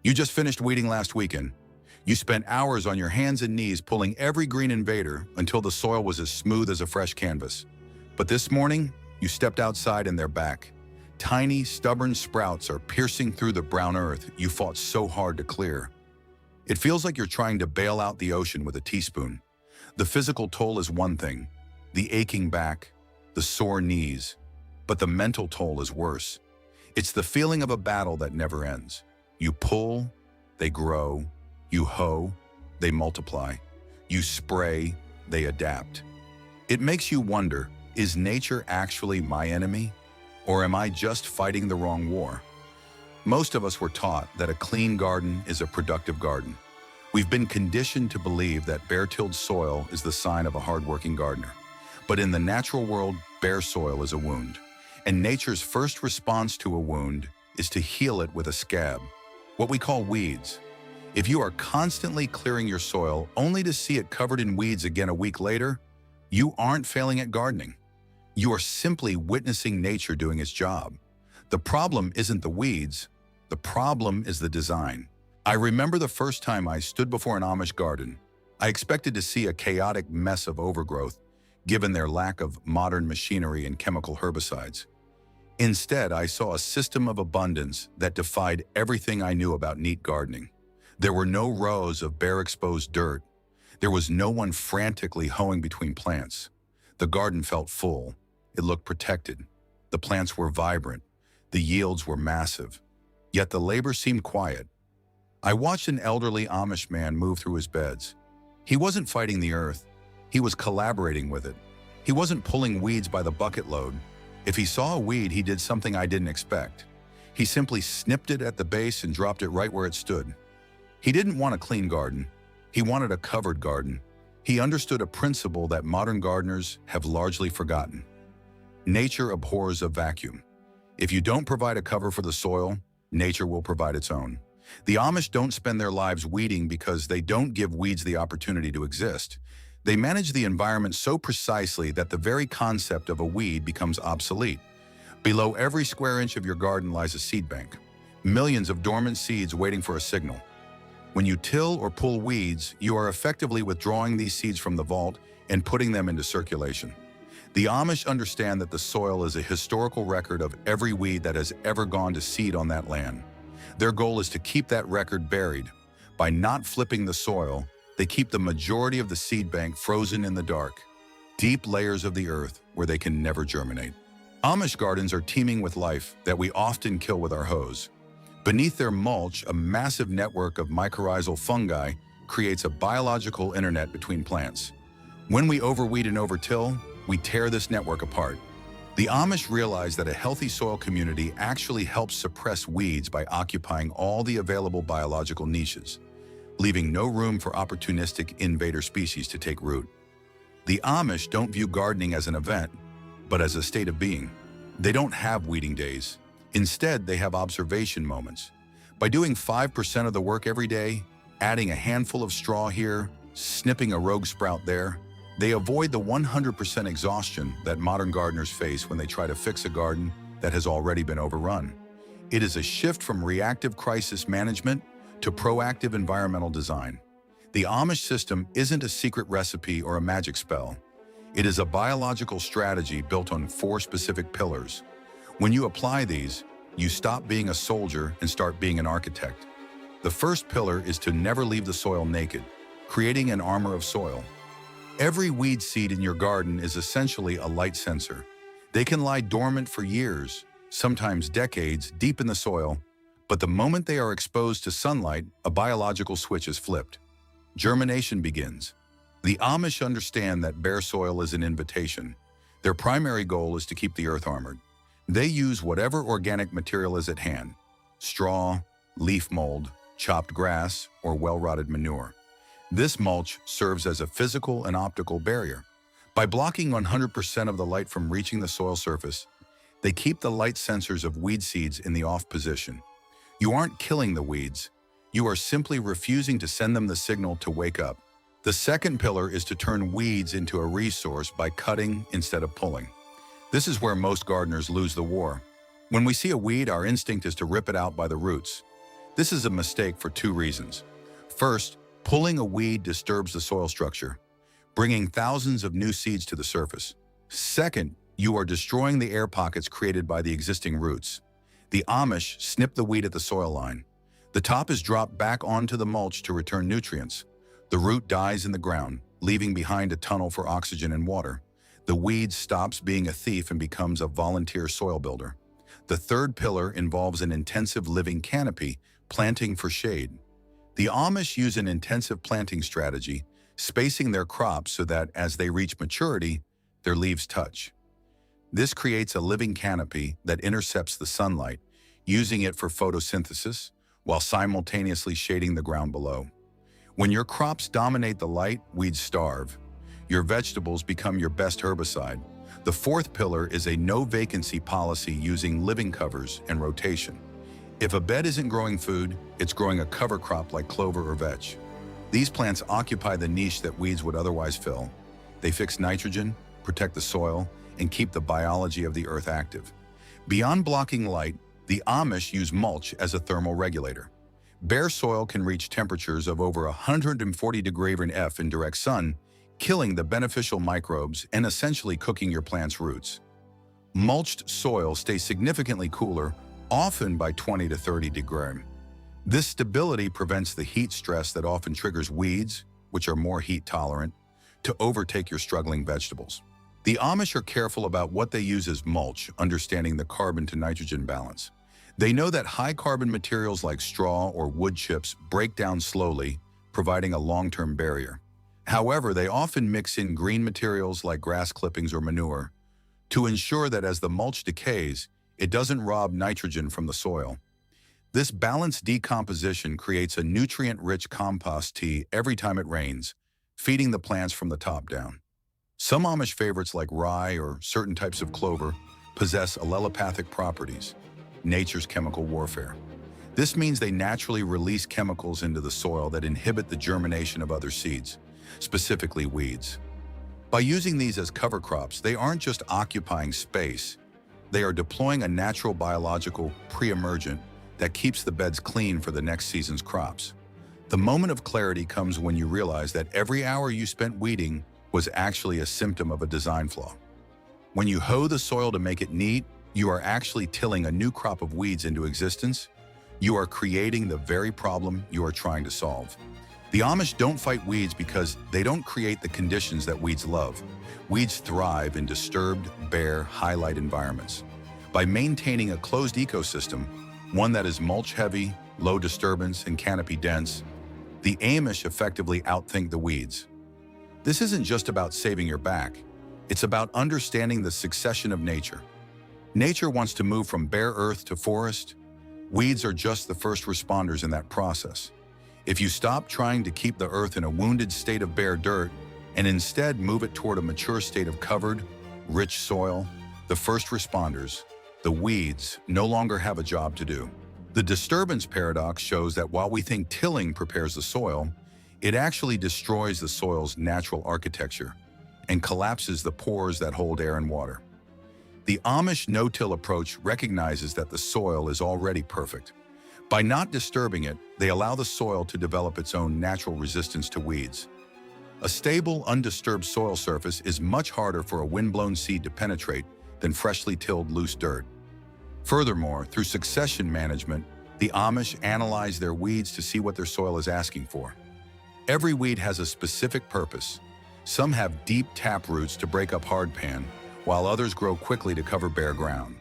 You just finished weeding last weekend. You spent hours on your hands and knees pulling every green invader until the soil was as smooth as a fresh canvas. But this morning, you stepped outside and they're back. Tiny, stubborn sprouts are piercing through the brown earth you fought so hard to clear. It feels like you're trying to bail out the ocean with a teaspoon. The physical toll is one thing, the aching back, the sore knees, but the mental toll is worse. It's the feeling of a battle that never ends. You pull, they grow. You hoe, they multiply. You spray, they adapt. It makes you wonder, is nature actually my enemy? Or am I just fighting the wrong war? Most of us were taught that a clean garden is a productive garden. We've been conditioned to believe that bare-tilled soil is the sign of a hardworking gardener. But in the natural world, bare soil is a wound. And nature's first response to a wound is to heal it with a scab, what we call weeds. If you are constantly clearing your soil only to see it covered in weeds again a week later, you aren't failing at gardening. You are simply witnessing nature doing its job. The problem isn't the weeds, the problem is the design. I remember the first time I stood before an Amish garden. I expected to see a chaotic mess of overgrowth, given their lack of modern machinery and chemical herbicides. Instead, I saw a system of abundance that defied everything I knew about neat gardening. There were no rows of bare exposed dirt. There was no one frantically hoeing between plants. The garden felt full. It looked protected. The plants were vibrant. The yields were massive. Yet the labor seemed quiet. I watched an elderly Amish man move through his beds. He wasn't fighting the earth. He was collaborating with it. He wasn't pulling weeds by the bucket load. If he saw a weed, he did something I didn't expect. He simply snipped it at the base and dropped it right where it stood. He didn't want a clean garden. He wanted a covered garden. He understood a principle that modern gardeners have largely forgotten. Nature abhors a vacuum. If you don't provide a cover for the soil, nature will provide its own. The Amish don't spend their lives weeding because they don't give weeds the opportunity to exist. They manage the environment so precisely that the very concept of a weed becomes obsolete. Below every square inch of your garden lies a seed bank. Millions of dormant seeds waiting for a signal. When you till or pull weeds, you are effectively withdrawing these seeds from the vault and putting them into circulation. The Amish understand that the soil is a historical record of every weed that has ever gone to seed on that land. Their goal is to keep that record buried. By not flipping the soil, they keep the majority of the seed bank frozen in the dark, deep layers of the earth where they can never germinate. Amish gardens are teeming with life that we often kill with our hoes. Beneath their mulch, a massive network of mycorrhizal fungi creates a biological internet between plants. When we overweed and overtill, we tear this network apart. The Amish realize that a healthy soil community actually helps suppress weeds by occupying all the available biological niches, leaving no room for opportunistic invader species to take root. The Amish don't view gardening as an event, but as a state of being. They don't have weeding days. Instead, they have observation moments. By doing 5% of the work every day, adding a handful of straw here, snipping a rogue sprout there, they avoid the 100% exhaustion that modern gardeners face when they try to fix a garden that has already been overrun. It is a shift from reactive crisis management to proactive environmental design. The Amish system isn't a secret recipe or a magic spell. It is a biological strategy built on 4 specific pillars. When you apply these, you stop being a soldier and start being an architect. The first pillar is to never leave the soil naked, creating an armor of soil. Every weed seed in your garden is essentially a light sensor. They can lie dormant for years, sometimes decades, deep in the soil, but the moment they are exposed to sunlight, a biological switch is flipped. Germination begins. The Amish understand that bare soil is an invitation. Their primary goal is to keep the earth armored. They use whatever organic material is at hand: straw, leaf mold, chopped grass, or well-rotted manure. This mulch serves as a physical and optical barrier. By blocking 100% of the light from reaching the soil surface, they keep the light sensors of weed seeds in the off position. You aren't killing the weeds. You are simply refusing to send them the signal to wake up. The second pillar is to turn weeds into a resource by cutting instead of pulling. This is where most gardeners lose the war. When we see a weed, our instinct is to rip it out by the roots. This is a mistake for two reasons. First, pulling a weed disturbs the soil structure, bringing thousands of new seeds to the surface. Second, you are destroying the air pockets created by the existing roots. The Amish snip the weed at the soil line. The top is dropped back onto the mulch to return nutrients. The root dies in the ground, leaving behind a tunnel for oxygen and water. The weed stops being a thief and becomes a volunteer soil builder. The third pillar involves an intensive living canopy, planting for shade. The Amish use an intensive planting strategy, spacing their crops so that as they reach maturity, their leaves touch. This creates a living canopy that intercepts the sunlight, using it for photosynthesis while simultaneously shading the ground below. When your crops dominate the light, weeds starve. Your vegetables become your best herbicide. The fourth pillar is a no-vacancy policy using living covers and rotation. If a bed isn't growing food, it's growing a cover crop like clover or vetch. These plants occupy the niche that weeds would otherwise fill. They fix nitrogen, protect the soil, and keep the biology of the earth active. Beyond blocking light, the Amish use mulch as a thermal regulator. Bare soil can reach temperatures of over 140 degrees F in direct sun, killing the beneficial microbes and essentially cooking your plant's roots. Mulched soil stays significantly cooler, often by 20 to 30 degrees. This stability prevents the heat stress that often triggers weeds, which are more heat tolerant, to overtake your struggling vegetables. The Amish are careful about what they use as mulch, understanding the carbon to nitrogen balance. They know that high carbon materials like straw or wood chips break down slowly, providing a long-term barrier. However, they often mix in green materials like grass clippings or manure to ensure that as the mulch decays, it doesn't rob nitrogen from the soil. This balanced decomposition creates a nutrient-rich compost tea every time it rains, feeding the plants from the top down. Some Amish favorites like rye or certain types of clover possess allelopathic properties, nature's chemical warfare. This means they naturally release chemicals into the soil that inhibit the germination of other seeds, specifically weeds. By using these as cover crops, they aren't just occupying space, they are deploying a natural biological pre-emergent that keeps the beds clean for the next season's crops. The moment of clarity comes when you realize that every hour you spent weeding was actually a symptom of a design flaw. When you hoe the soil to make it neat, you are actually tilling a new crop of weeds into existence. You are creating the very problem you are trying to solve. The Amish don't fight weeds because they don't create the conditions that weeds love. Weeds thrive in disturbed, bare, high-light environments. By maintaining a closed ecosystem, one that is mulch-heavy, low disturbance, and canopy-dense, the Amish effectively outthink the weeds. This isn't just about saving your back. It's about understanding the succession of nature. Nature wants to move from bare earth to forest. Weeds are just the first responders in that process. If you stop trying to keep the earth in a wounded state of bare dirt and instead move it toward a mature state of covered, rich soil, the first responders, the weeds, no longer have a job to do. The disturbance paradox shows that while we think tilling prepares the soil, it actually destroys the soil's natural architecture and collapses the pores that hold air and water. The Amish no-till approach recognizes that the soil is already perfect. By not disturbing it, they allow the soil to develop its own natural resistance to weeds. A stable, undisturbed soil surface is much harder for a wind-blown seed to penetrate than freshly tilled loose dirt. Furthermore, through succession management, the Amish analyze their weeds to see what their soil is asking for. Every weed has a specific purpose. Some have deep tap roots to break up hardpan, while others grow quickly to cover bare ground.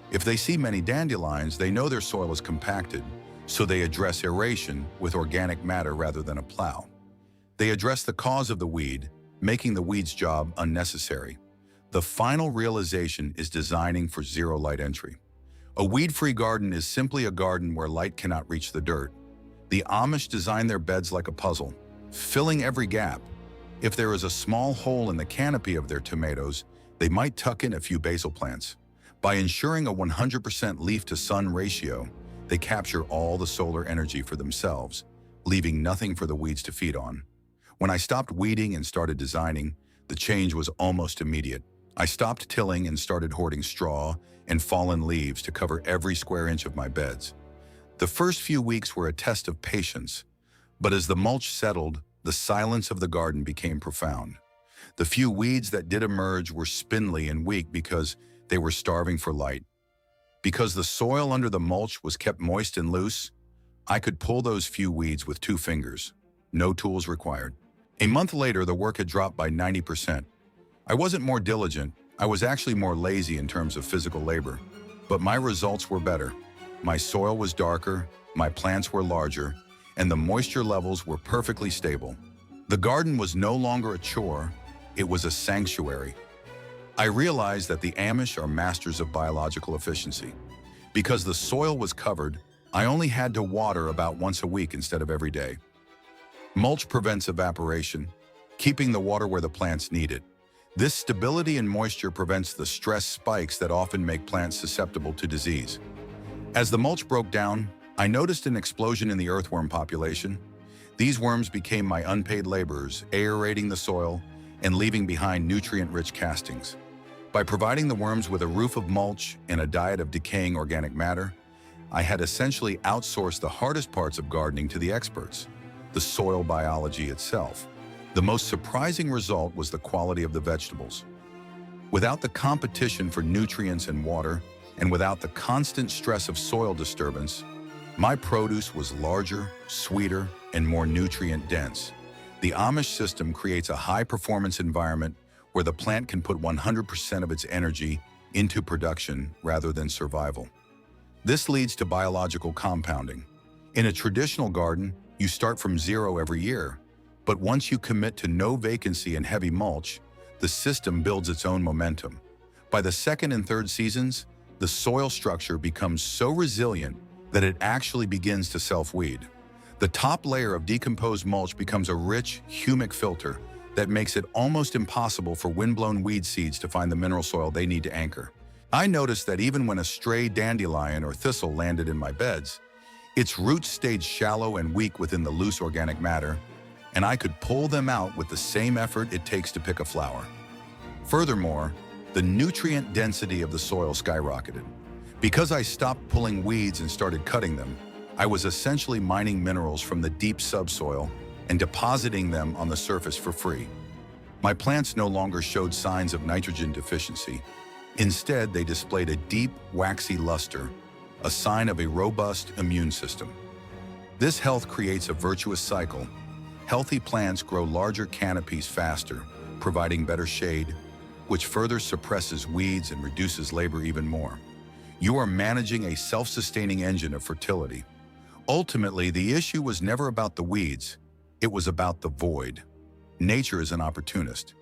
If they see many dandelions, they know their soil is compacted, so they address aeration with organic matter rather than a plow. They address the cause of the weed, making the weed's job unnecessary. The final realization is designing for zero light entry. A weed-free garden is simply a garden where light cannot reach the dirt. The Amish design their beds like a puzzle, filling every gap. If there is a small hole in the canopy of their tomatoes, they might tuck in a few basil plants. By ensuring a 100% leaf-to-sun ratio, they capture all the solar energy for themselves, leaving nothing for the weeds to feed on. When I stopped weeding and started designing, the change was almost immediate. I stopped tilling and started hoarding straw and fallen leaves to cover every square inch of my beds. The first few weeks were a test of patience, but as the mulch settled, the silence of the garden became profound. The few weeds that did emerge were spindly and weak because they were starving for light. Because the soil under the mulch was kept moist and loose, I could pull those few weeds with 2 fingers. No tools required. A month later, the work had dropped by 90%. I wasn't more diligent, I was actually more lazy in terms of physical labor. But my results were better. My soil was darker, my plants were larger, and the moisture levels were perfectly stable. The garden was no longer a chore, it was a sanctuary. I realized that the Amish are masters of biological efficiency. Because the soil was covered, I only had to water about once a week instead of every day. Mulch prevents evaporation, keeping the water where the plants need it. This stability and moisture prevents the stress spikes that often make plants susceptible to disease. As the mulch broke down, I noticed an explosion in the earthworm population. These worms became my unpaid laborers, aerating the soil and leaving behind nutrient-rich castings. By providing the worms with a roof of mulch and a diet of decaying organic matter, I had essentially outsourced the hardest parts of gardening to the experts, the soil biology itself. The most surprising result was the quality of the vegetables. Without the competition for nutrients and water, and without the constant stress of soil disturbance, my produce was larger, sweeter, and more nutrient-dense. The Amish system creates a high-performance environment where the plant can put 100% of its energy into production rather than survival. This leads to biological compounding. In a traditional garden, you start from zero every year, but once you commit to no vacancy and heavy mulch, the system builds its own momentum. By the second and third seasons, the soil structure becomes so resilient that it actually begins to self-weed. The top layer of decomposed mulch becomes a rich, humic filter that makes it almost impossible for windblown weed seeds to find the mineral soil they need to anchor. I noticed that even when a stray dandelion or thistle landed in my beds, its roots stayed shallow and weak within the loose organic matter, and I could pull them out with the same effort it takes to pick a flower. Furthermore, the nutrient density of the soil skyrocketed. Because I stopped pulling weeds and started cutting them, I was essentially mining minerals from the deep subsoil and depositing them on the surface for free. My plants no longer showed signs of nitrogen deficiency. Instead, they displayed a deep, waxy luster, a sign of a robust immune system. This health creates a virtuous cycle. Healthy plants grow larger canopies faster, providing better shade, which further suppresses weeds and reduces labor even more. You are managing a self-sustaining engine of fertility. Ultimately, the issue was never about the weeds, it was about the void. Nature is an opportunist.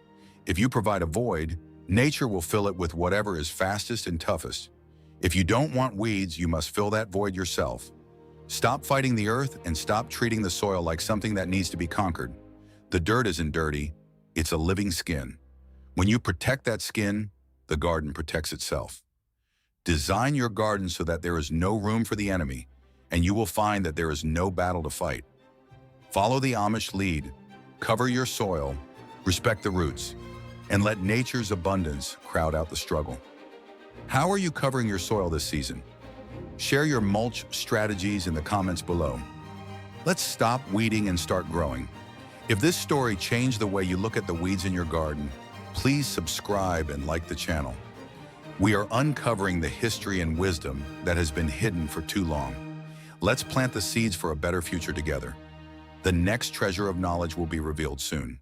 If you provide a void, nature will fill it with whatever is fastest and toughest. If you don't want weeds, you must fill that void yourself. Stop fighting the earth and stop treating the soil like something that needs to be conquered. The dirt isn't dirty, it's a living skin. When you protect that skin, the garden protects itself. Design your garden so that there is no room for the enemy, and you will find that there is no battle to fight. Follow the Amish lead, cover your soil, respect the roots, and let nature's abundance crowd out the struggle. How are you covering your soil this season? Share your mulch strategies in the comments below. Let's stop weeding and start growing. If this story changed the way you look at the weeds in your garden, please subscribe and like the channel. We are uncovering the history and wisdom that has been hidden for too long. Let's plant the seeds for a better future together. The next treasure of knowledge will be revealed soon.